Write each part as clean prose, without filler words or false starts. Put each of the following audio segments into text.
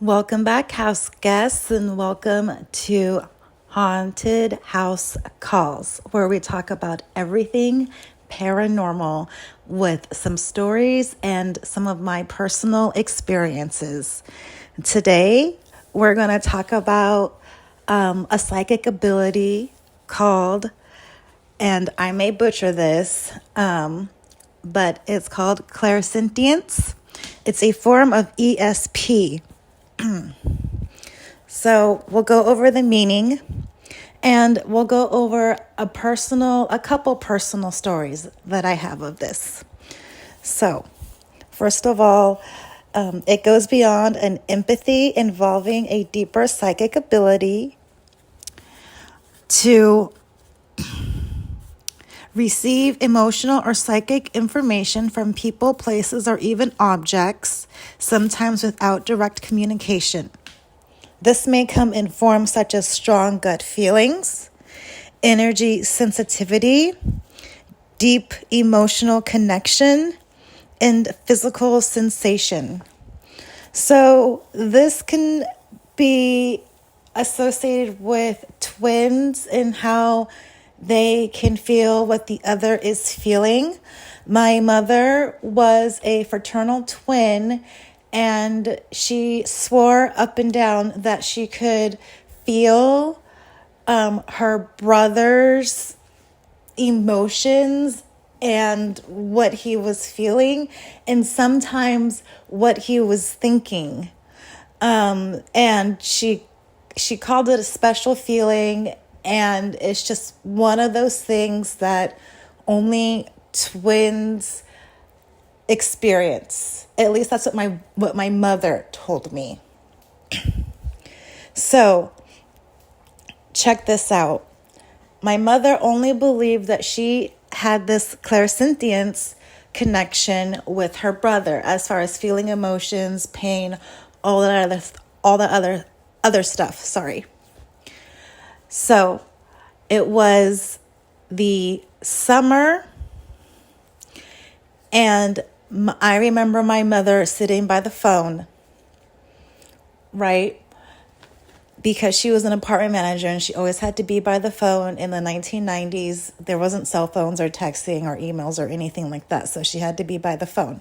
Welcome back, house guests, and welcome to Haunted House Calls, where we talk about everything paranormal with some stories and some of my personal experiences. Today, we're going to talk about a psychic ability called, and I may butcher this, but it's called clairsentience. It's a form of ESP. So we'll go over the meaning and we'll go over a couple personal stories that I have of this. So, first of all, it goes beyond an empathy involving a deeper psychic ability to receive emotional or psychic information from people, places, or even objects, sometimes without direct communication. This may come in forms such as strong gut feelings, energy sensitivity, deep emotional connection, and physical sensation. So this can be associated with twins and how they can feel what the other is feeling. My mother was a fraternal twin, and she swore up and down that she could feel her brother's emotions and what he was feeling, and sometimes what he was thinking. And she called it a special feeling, and it's just one of those things that only twins experience. At least that's what my mother told me. So, check this out. My mother only believed that she had this clairsentience connection with her brother as far as feeling emotions, pain, all the other stuff, sorry. So, it was the summer, and I remember my mother sitting by the phone, right? Because she was an apartment manager and she always had to be by the phone. In the 1990s, there wasn't cell phones or texting or emails or anything like that. So she had to be by the phone.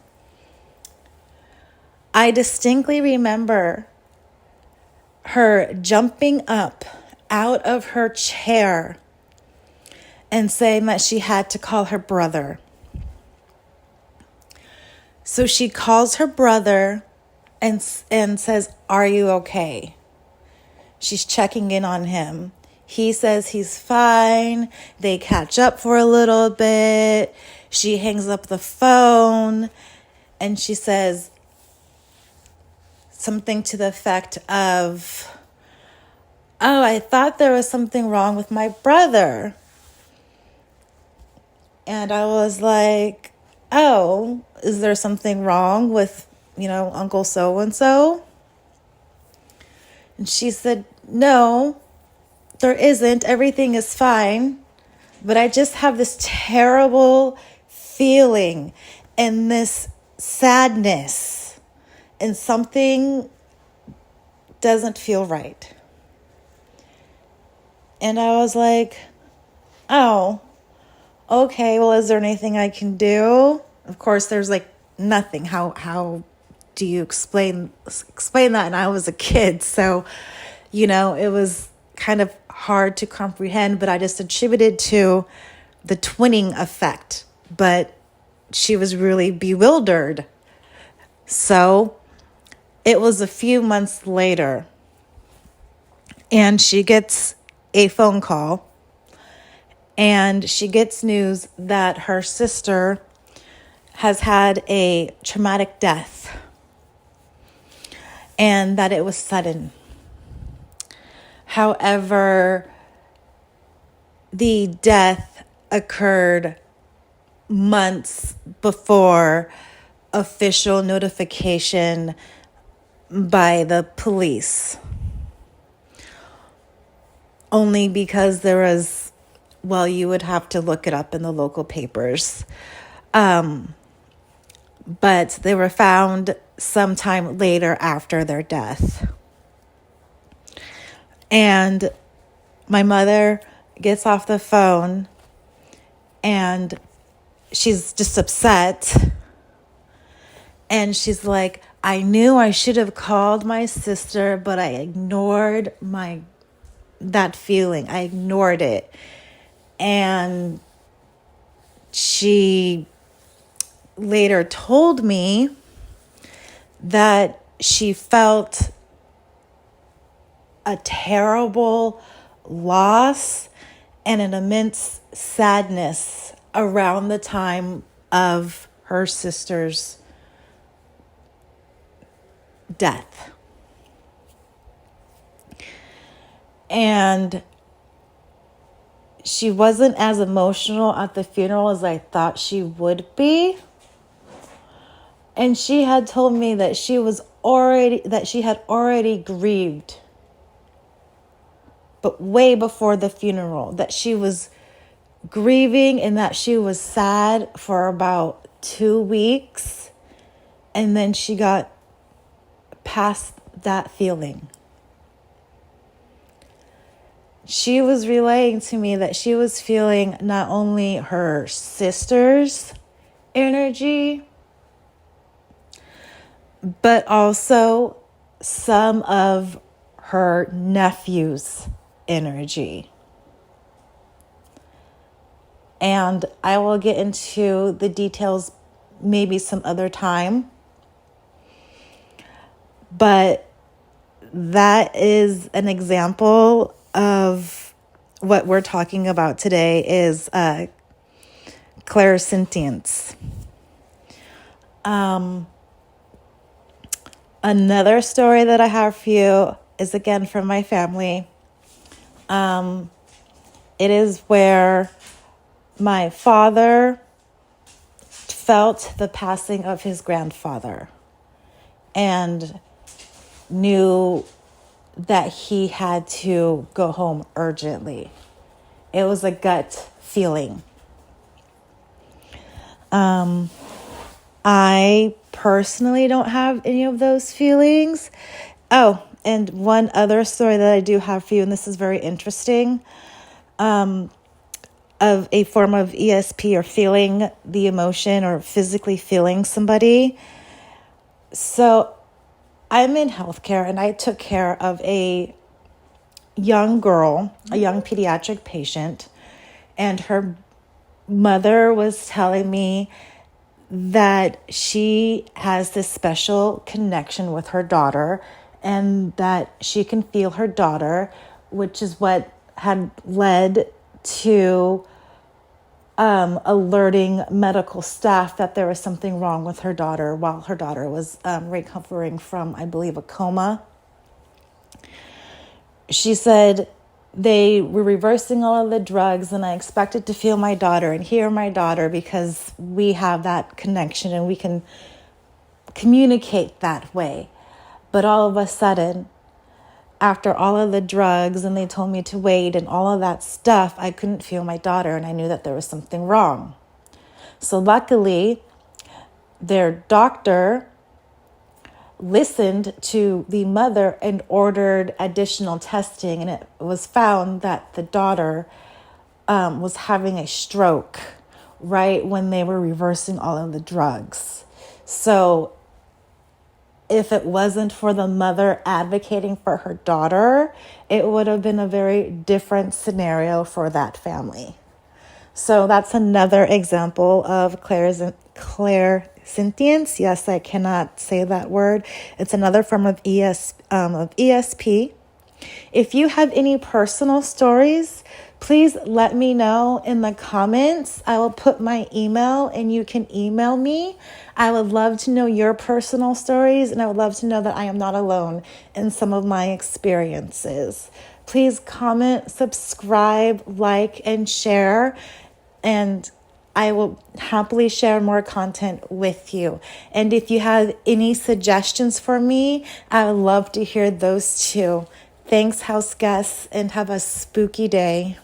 I distinctly remember her jumping up out of her chair and saying that she had to call her brother. So she calls her brother and says, "Are you okay?" She's checking in on him. He says he's fine. They catch up for a little bit. She hangs up the phone and she says something to the effect of, "Oh, I thought there was something wrong with my brother." And I was like, "Oh, is there something wrong with, Uncle so-and-so?" And she said, "No, there isn't. Everything is fine. But I just have this terrible feeling and this sadness, and something doesn't feel right." And I was like, "Oh, okay, well, is there anything I can do?" Of course, there's like nothing. How do you explain that? And I was a kid, so, it was kind of hard to comprehend, but I just attributed to the twinning effect. But she was really bewildered. So it was a few months later, and she gets a phone call, and she gets news that her sister has had a traumatic death and that it was sudden. However, the death occurred months before official notification by the police. Only because there was, well, you would have to look it up in the local papers. But they were found sometime later after their death. And my mother gets off the phone and she's just upset. And she's like, I knew I should have called my sister, but I ignored that feeling. I ignored it. And she later told me that she felt a terrible loss and an immense sadness around the time of her sister's death. And she wasn't as emotional at the funeral as I thought she would be. And she had told me that she had already grieved, but way before the funeral, that she was grieving and that she was sad for about 2 weeks. And then she got past that feeling. She was relaying to me that she was feeling not only her sister's energy, but also some of her nephew's energy. And I will get into the details maybe some other time. But that is an example of what we're talking about today is clairsentience. Another story that I have for you is again from my family. It is where my father felt the passing of his grandfather and knew that he had to go home urgently. It was a gut feeling. I personally don't have any of those feelings. Oh, and one other story that I do have for you, and this is very interesting, of a form of ESP or feeling the emotion or physically feeling somebody. So I'm in healthcare and I took care of a young girl, a young pediatric patient, and her mother was telling me that she has this special connection with her daughter and that she can feel her daughter, which is what had led to alerting medical staff that there was something wrong with her daughter while her daughter was recovering from, I believe, a coma. She said they were reversing all of the drugs and I expected to feel my daughter and hear my daughter because we have that connection and we can communicate that way. But all of a sudden, after all of the drugs and they told me to wait and all of that stuff, I couldn't feel my daughter and I knew that there was something wrong. So luckily, their doctor listened to the mother and ordered additional testing, and it was found that the daughter was having a stroke right when they were reversing all of the drugs. So if it wasn't for the mother advocating for her daughter, it would have been a very different scenario for that family. So that's another example of clairsentience. Yes, I cannot say that word. It's another form of ESP. If you have any personal stories, please let me know in the comments. I will put my email and you can email me. I would love to know your personal stories and I would love to know that I am not alone in some of my experiences. Please comment, subscribe, like, and share, and I will happily share more content with you. And if you have any suggestions for me, I would love to hear those too. Thanks, house guests, and have a spooky day.